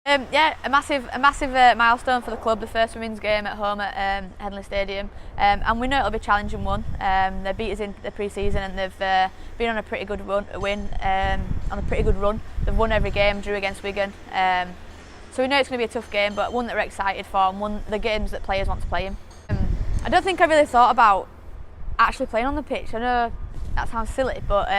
Yeah, a massive milestone for the club, the first women's game at home at Headingley Stadium, and we know it'll be a challenging one. They beat us in the pre-season and they've been on a pretty good run. They've won every game, drew against Wigan, so we know it's going to be a tough game, but one that we're excited for and one the games that players want to play in. I don't think I really thought about actually playing on the pitch. I know that sounds silly, but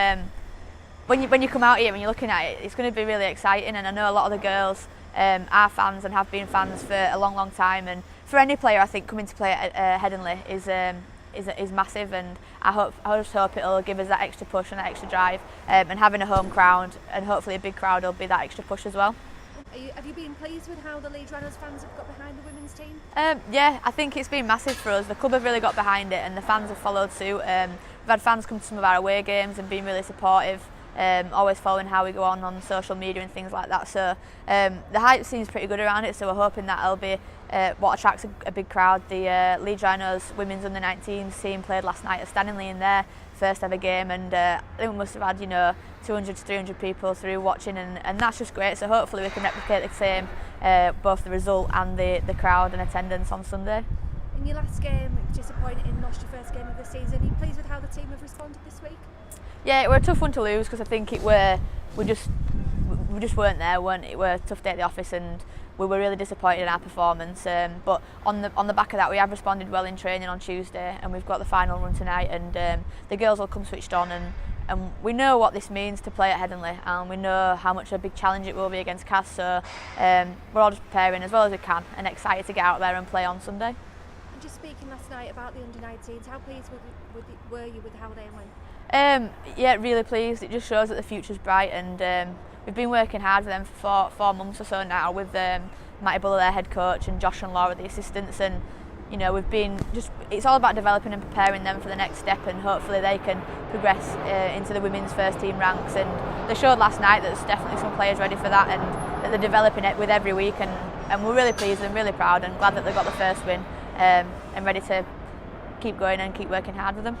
when you come out here and you're looking at it, it's going to be really exciting, and I know a lot of the girls are fans and have been fans for a long time, and for any player I think coming to play at Headingley is massive, and I just hope it'll give us that extra push and that extra drive, and having a home crowd and hopefully a big crowd will be that extra push as well. Have you been pleased with how the Leeds Rhinos fans have got behind the women's team? Yeah, I think it's been massive for us. The club have really got behind it and the fans have followed suit. We've had fans come to some of our away games and been really supportive. Always following how we go on social media and things like that, so the hype seems pretty good around it, so we're hoping that'll be what attracts a big crowd. The Leeds Rhinos Women's under-19s team played last night at Stanley in their first ever game, and I think we must have had 200 to 300 people through watching, and that's just great, so hopefully we can replicate the same, both the result and the crowd and attendance on Sunday. In your last game, disappointing, lost your first game of the season. Are you pleased with how the team have responded this week? Yeah, it were a tough one to lose because I think we just weren't there. It were a tough day at the office, and we were really disappointed in our performance. But on the back of that, we have responded well in training on Tuesday, and we've got the final run tonight. And the girls will come switched on, and we know what this means to play at Headingley, and we know how much a big challenge it will be against Cass. So we're all just preparing as well as we can, and excited to get out there and play on Sunday. And just speaking last night about the under-19s, how pleased were you with how they went? Yeah, really pleased. It just shows that the future's bright, and we've been working hard for them for 4 months or so now with Matty Buller, their head coach, and Josh and Laura, the assistants, and we've been it's all about developing and preparing them for the next step, and hopefully they can progress into the women's first team ranks. And they showed last night that there's definitely some players ready for that, and that they're developing it with every week, and we're really pleased and really proud and glad that they got the first win, and ready to keep going and keep working hard with them.